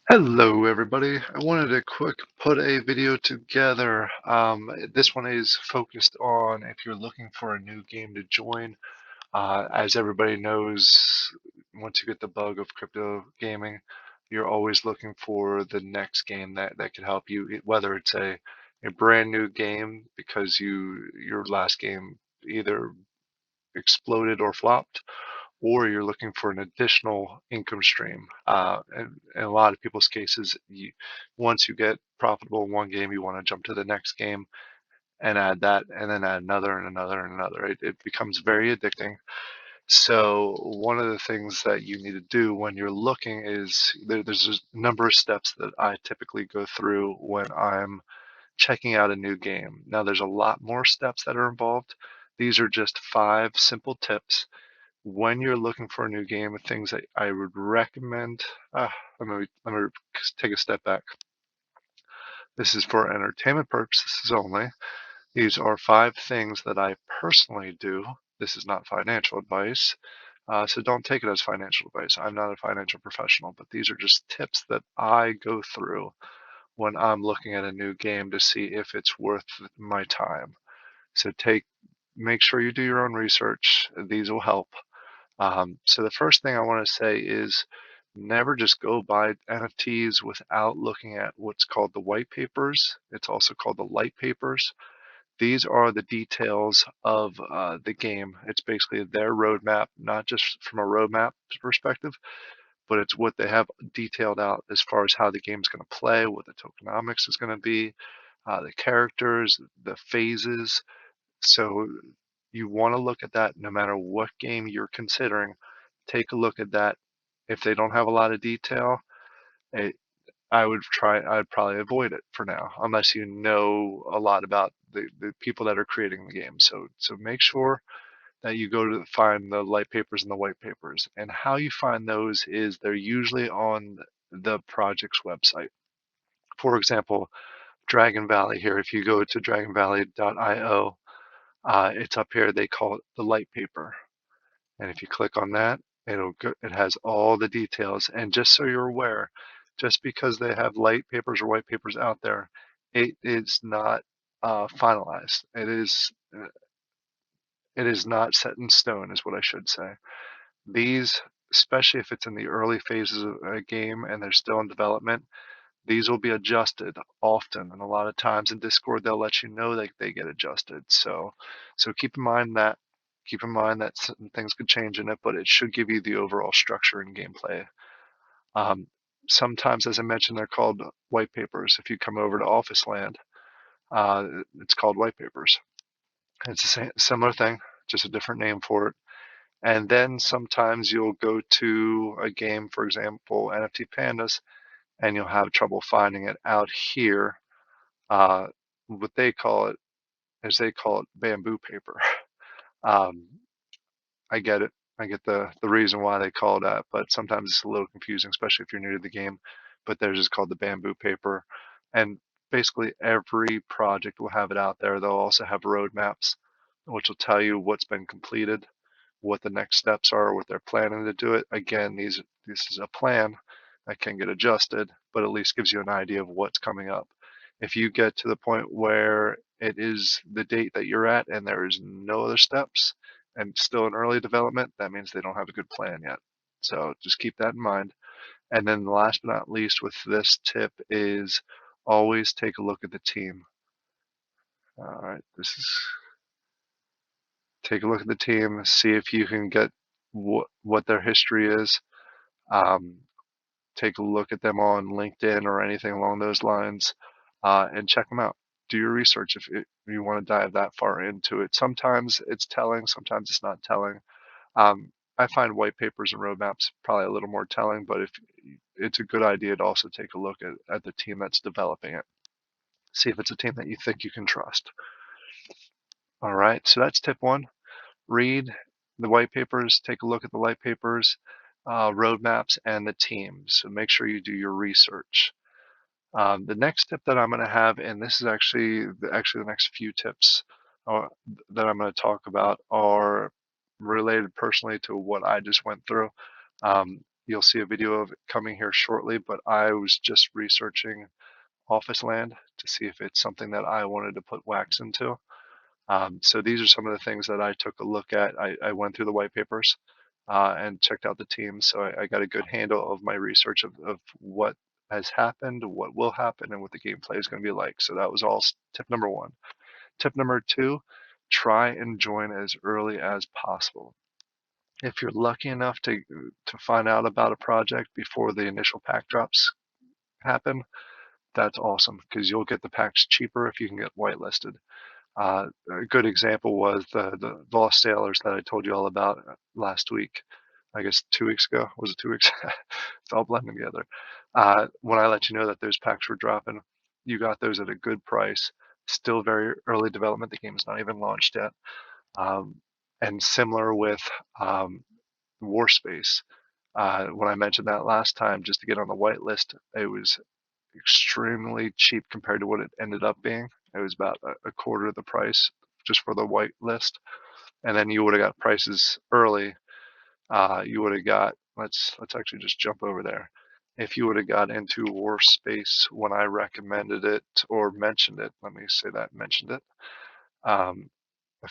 Hello, everybody. I wanted to quick put a video together. This one is focused on if you're looking for a new game to join. As everybody knows, once you get the bug of crypto gaming, you're always looking for the next game that could help you, whether it's a brand new game because your last game either exploded or flopped, or you're looking for an additional income stream. And in a lot of people's cases, once you get profitable in one game, you want to jump to the next game and add that, and then add another and another and another. It becomes very addicting. So one of the things that you need to do when you're looking is there's a number of steps that I typically go through when I'm checking out a new game. Now, there's a lot more steps that are involved. These are just 5 simple tips when you're looking for a new game, things that I would recommend. Let me take a step back. This is for entertainment purposes only. These are 5 things that I personally do. This is not financial advice, so don't take it as financial advice. I'm not a financial professional, but these are just tips that I go through when I'm looking at a new game to see if it's worth my time. So make sure you do your own research. These will help. So the first thing I want to say is never just go buy NFTs without looking at what's called the white papers. It's also called the light papers. These are the details of the game. It's basically their roadmap, not just from a roadmap perspective, but it's what they have detailed out as far as how the game's going to play, what the tokenomics is going to be, the characters, the phases. So you want to look at that no matter what game you're considering. Take a look at that. If they don't have a lot of detail, eh, I'd probably avoid it for now, unless you know a lot about the people that are creating the game. So make sure that you go to find the light papers and the white papers. And how you find those is they're usually on the project's website. For example, Dragon Valley here, if you go to dragonvalley.io, it's up here. They call it the light paper. And if you click on that, it has all the details. And just so you're aware, just because they have light papers or white papers out there, it is not finalized. It is not set in stone, is what I should say. These, especially if it's in the early phases of a game and they're still in development, these will be adjusted often, and a lot of times in Discord they'll let you know that they get adjusted. So keep in mind that certain things could change in it, but it should give you the overall structure and gameplay. Um, Sometimes, as I mentioned, they're called white papers. If you come over to Office Land, uh, it's called white papers. It's the same, similar thing, just a different name for it. And then sometimes you'll go to a game, for example, NFT Pandas, and you'll have trouble finding it out here. Uh, what they call it is they call it bamboo paper. Um, I get it. I get the reason why they call it that, but sometimes it's a little confusing, especially if you're new to the game. But theirs is called the bamboo paper, and basically every project will have it out there. They'll also have roadmaps, which will tell you what's been completed, what the next steps are, what they're planning to do it. Again, this is a plan that can get adjusted, but at least gives you an idea of what's coming up. If you get to the point where it is the date that you're at and there is no other steps and still in early development, that means they don't have a good plan yet. So just keep that in mind. And then last but not least with this tip is always take a look at the team. All right, take a look at the team, see if you can get what their history is. Um, Take a look at them on LinkedIn or anything along those lines, and check them out. Do your research if you want to dive that far into it. Sometimes it's telling, sometimes it's not telling. I find white papers and roadmaps probably a little more telling, but if it's a good idea to also take a look at the team that's developing it. See if it's a team that you think you can trust. All right, so that's tip one. Read the white papers, take a look at the light papers, roadmaps, and the teams. So make sure you do your research. The next tip that I'm going to have, and this is actually the next few tips uh, that I'm going to talk about are related personally to what I just went through. Um, you'll see a video of it coming here shortly, but I was just researching office land to see if it's something that I wanted to put wax into. So these are some of the things that I took a look at. I went through the white papers and checked out the teams, so I got a good handle of my research of what has happened, what will happen, and what the gameplay is going to be like. So that was all tip number one. Tip number two, try and join as early as possible. If you're lucky enough to find out about a project before the initial pack drops happen, that's awesome because you'll get the packs cheaper if you can get whitelisted. A good example was the Lost Sailors that I told you all about last week. I guess 2 weeks ago. Was it 2 weeks? It's all blending together. When I let you know that those packs were dropping, you got those at a good price. Still very early development. The game is not even launched yet. And similar with Warspace. When I mentioned that last time, just to get on the whitelist, it was extremely cheap compared to what it ended up being. It was about a quarter of the price just for the white list. And then you would have got prices early. You would have got, let's actually just jump over there. If you would have got into Warspace when I recommended it or mentioned it, let me say that, mentioned it, a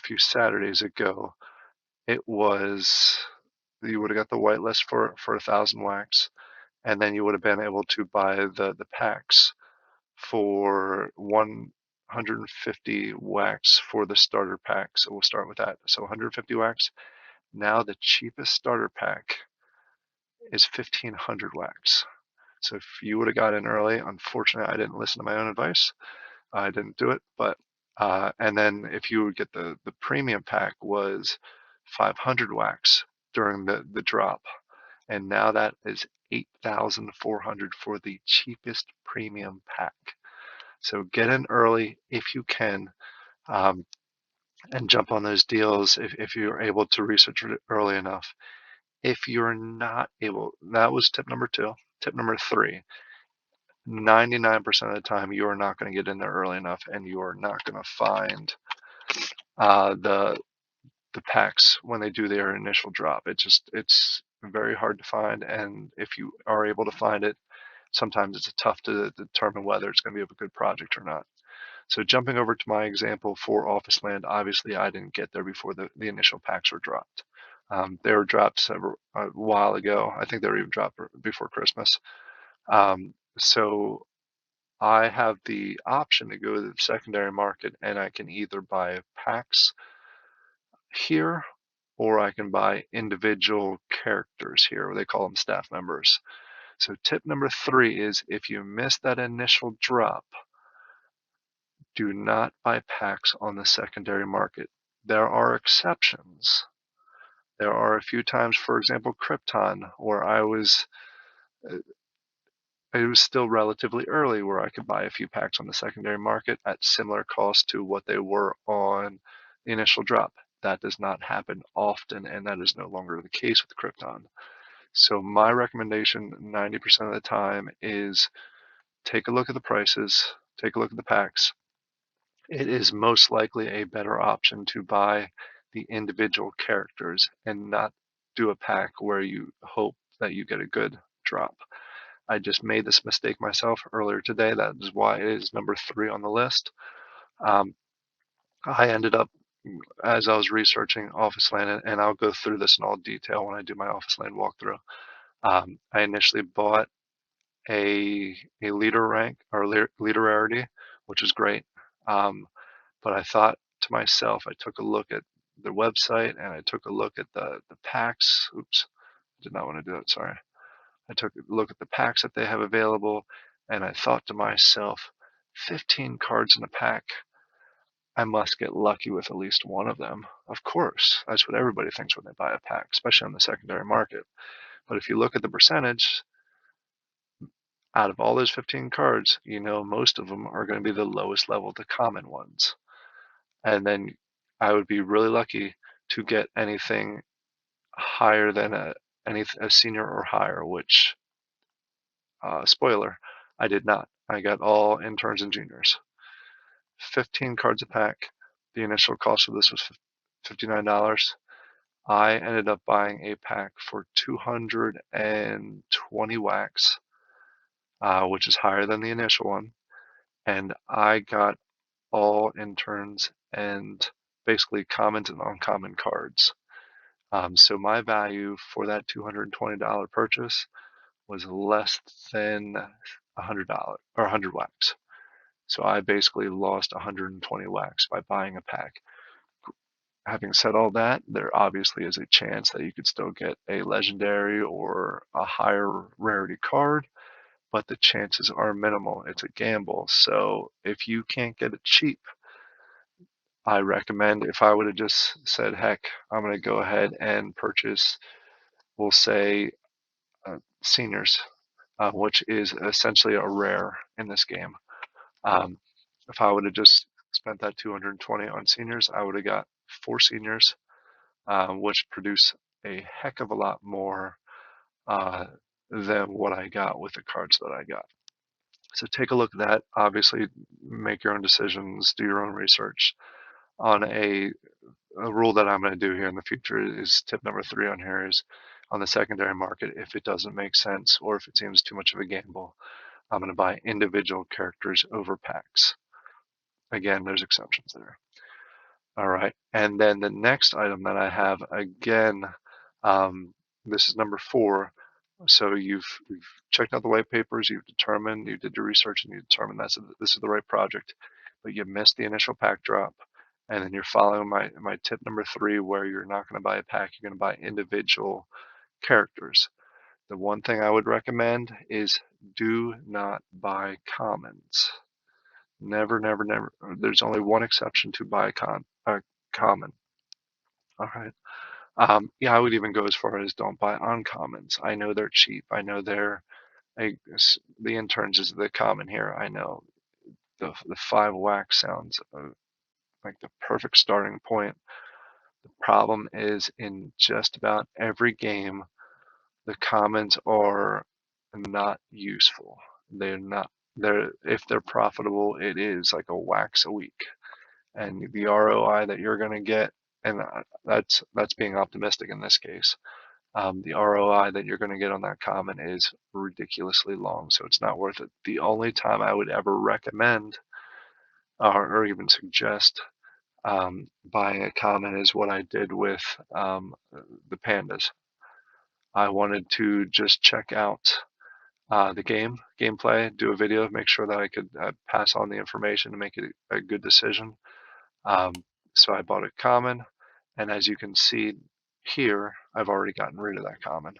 few Saturdays ago, it was, you would have got the whitelist for 1,000 wax, and then you would have been able to buy the packs for 150 wax for the starter pack. So we'll start with that. So 150 wax. Now the cheapest starter pack is 1,500 wax. So if you would have got in early, unfortunately, I didn't listen to my own advice. I didn't do it, but and then if you would get the premium pack was 500 wax during the drop, and now that is 8,400 for the cheapest premium pack. So get in early if you can, and jump on those deals if you're able to research it early enough. If you're not able, that was tip number two. Tip number three, 99% of the time you are not going to get in there early enough, and you are not going to find the packs when they do their initial drop. It's very hard to find, and if you are able to find it, sometimes it's tough to determine whether it's going to be a good project or not. So jumping over to my example for Office Land, obviously I didn't get there before the initial packs were dropped. They were dropped a while ago. I think they were even dropped before Christmas. So I have the option to go to the secondary market, and I can either buy packs here, or I can buy individual characters here. They call them staff members. So tip number three is if you miss that initial drop, do not buy packs on the secondary market. There are exceptions. There are a few times, for example, Krypton, where it was still relatively early where I could buy a few packs on the secondary market at similar cost to what they were on the initial drop. That does not happen often, and that is no longer the case with Krypton. So my recommendation 90% of the time is take a look at the prices, take a look at the packs. It is most likely a better option to buy the individual characters and not do a pack where you hope that you get a good drop. I just made this mistake myself earlier today. That is why it is number 3 on the list. I ended up, as I was researching Office Land, and I'll go through this in all detail when I do my Office Land walkthrough. I initially bought a leader rank or leader rarity, which is great. But I thought to myself, I took a look at the website and I took a look at the packs. Oops, did not want to do it. Sorry. I took a look at the packs that they have available, and I thought to myself, 15 cards in a pack. I must get lucky with at least one of them. Of course, that's what everybody thinks when they buy a pack, especially on the secondary market. But if you look at the percentage, out of all those 15 cards, you know most of them are going to be the lowest level, the common ones. And then I would be really lucky to get anything higher than a senior or higher, which, spoiler, I did not. I got all interns and juniors. 15 cards a pack. The initial cost of this was $59. I ended up buying a pack for 220 wax, which is higher than the initial one, and I got all interns and basically common and uncommon cards. So my value for that $220 purchase was less than $100 or 100 wax. So I basically lost 120 wax by buying a pack. Having said all that, there obviously is a chance that you could still get a legendary or a higher rarity card, but the chances are minimal. It's a gamble. So if you can't get it cheap, I recommend, if I would have just said, heck, I'm going to go ahead and purchase, we'll say, seniors, which is essentially a rare in this game. Um, if I would have just spent that 220 on seniors, I would have got 4 seniors, which produce a heck of a lot more uh, than what I got with the cards that I got. So take a look at that. Obviously, make your own decisions, do your own research on a rule that I'm going to do here in the future. Is tip number 3 on here is on the secondary market, if it doesn't make sense or if it seems too much of a gamble, I'm going to buy individual characters over packs. Again, there's exceptions there. All right, and then the next item that I have, again, this is number 4. So you've checked out the white papers, you've determined, you did your research, and you determined this is the right project, but you missed the initial pack drop, and then you're following my tip number 3, where you're not going to buy a pack, you're going to buy individual characters. The one thing I would recommend is do not buy commons. Never, never, never. There's only one exception to buy common. All right. Yeah, I would even go as far as don't buy uncommons. I know they're cheap. I know the interns is the common here. I know the 5 wax sounds like the perfect starting point. The problem is in just about every game, the commons are not useful. They're not. If they're profitable, it is like a wax a week, and the ROI that you're going to get, and that's being optimistic in this case. The ROI that you're going to get on that common is ridiculously long, so it's not worth it. The only time I would ever recommend or even suggest buying a common is what I did with the pandas. I wanted to just check out the gameplay, do a video, make sure that I could pass on the information to make it a good decision. So I bought a common, and as you can see here, I've already gotten rid of that common.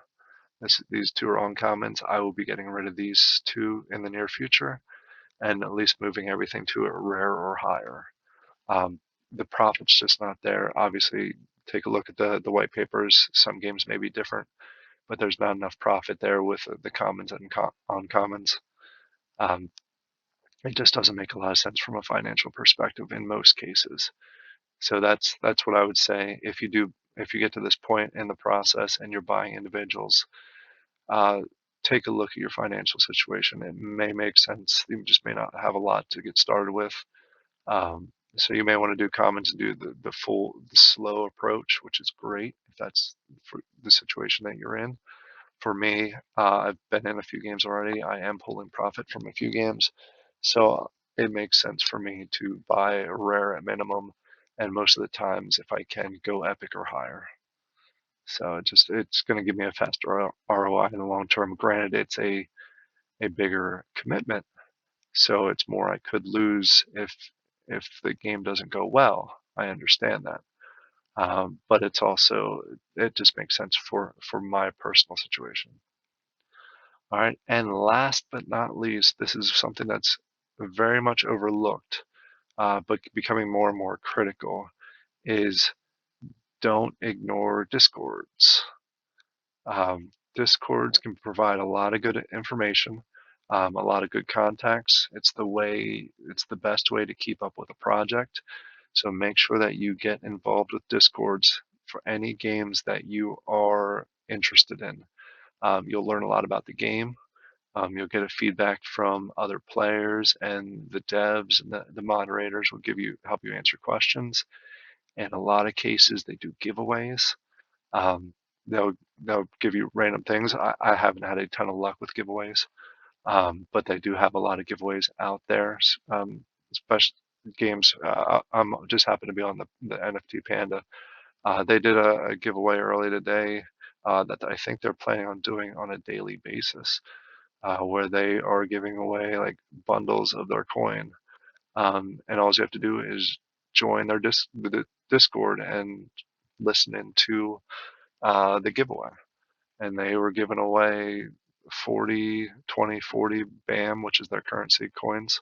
These 2 are uncommons. I will be getting rid of these 2 in the near future, and at least moving everything to a rare or higher. The profit's just not there. Obviously, take a look at the white papers. Some games may be different, but there's not enough profit there with the commons and uncommons. Um, it just doesn't make a lot of sense from a financial perspective in most cases. So that's what I would say. If you get to this point in the process and you're buying individuals, uh, take a look at your financial situation. It may make sense. You just may not have a lot to get started with. So you may want to do commons and do the slow approach, which is great if that's for the situation that you're in. For me, I've been in a few games already. I am pulling profit from a few games, so it makes sense for me to buy a rare at minimum, and most of the times, if I can, go epic or higher. So it's going to give me a faster ROI in the long term. Granted, it's a bigger commitment, so it's more I could lose if the game doesn't go well. I understand that, but it just makes sense for my personal situation. All right, and last but not least, this is something that's very much overlooked, but becoming more and more critical, is don't ignore discords. Discords can provide a lot of good information, a lot of good contacts. It's the best way to keep up with a project. So make sure that you get involved with discords for any games that you are interested in. You'll learn a lot about the game. You'll get a feedback from other players, and the devs and the moderators will help you answer questions. In a lot of cases, they do giveaways. Um, they'll they'll give you random things. I haven't had a ton of luck with giveaways, but they do have a lot of giveaways out there, especially games. I'm just happen to be on the NFT Panda. They did a giveaway early today that I think they're planning on doing on a daily basis, where they are giving away like bundles of their coin, and all you have to do is join the Discord and listen into the giveaway. And they were giving away 40, 20, 40 BAM, which is their currency coins,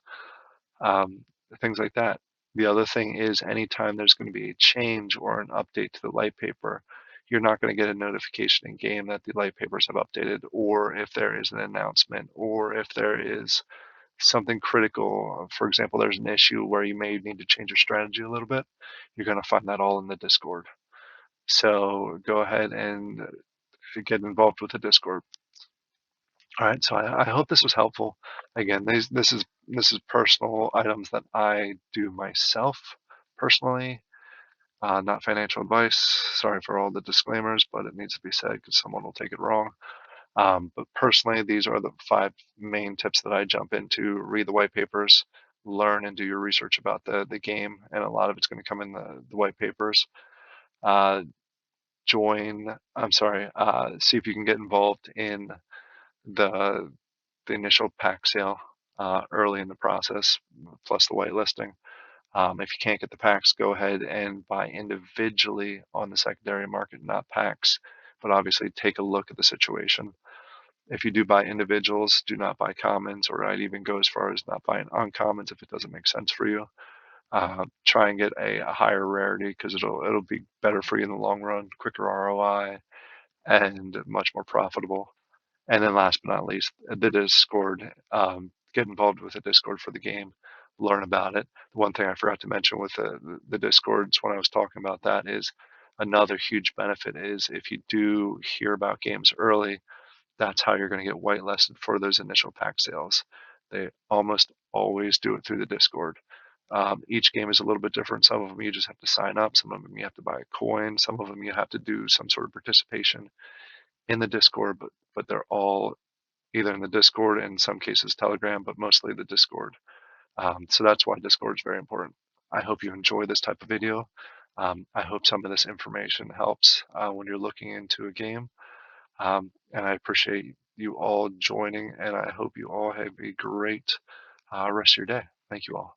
um, things like that. The other thing is anytime there's going to be a change or an update to the light paper, you're not going to get a notification in game that the light papers have updated, or if there is an announcement, or if there is something critical. For example, there's an issue where you may need to change your strategy a little bit. You're going to find that all in the Discord. So go ahead and get involved with the Discord. All right, so I hope this was helpful. Again, this is personal items that I do myself personally, not financial advice. Sorry for all the disclaimers, but it needs to be said because someone will take it wrong. But personally, these are the 5 main tips that I jump into. Read the white papers, learn and do your research about the game, and a lot of it's going to come in the white papers. Uh, see if you can get involved in the the initial pack sale early in the process, plus the whitelisting. If you can't get the packs, go ahead and buy individually on the secondary market, not packs, but obviously take a look at the situation. If you do buy individuals, do not buy commons, or I'd even go as far as not buying uncommons if it doesn't make sense for you. Try and get a higher rarity because it'll be better for you in the long run, quicker ROI, and much more profitable. And then last but not least, the Discord. Get involved with the Discord for the game. Learn about it. The one thing I forgot to mention with the Discords when I was talking about that is another huge benefit is if you do hear about games early, that's how you're going to get whitelisted for those initial pack sales. They almost always do it through the Discord. Each game is a little bit different. Some of them you just have to sign up. Some of them you have to buy a coin. Some of them you have to do some sort of participation in the Discord, but they're all either in the Discord, in some cases Telegram, but mostly the Discord. So that's why Discord is very important. I hope you enjoy this type of video. I hope some of this information helps when you're looking into a game. And I appreciate you all joining, and I hope you all have a great rest of your day. Thank you all.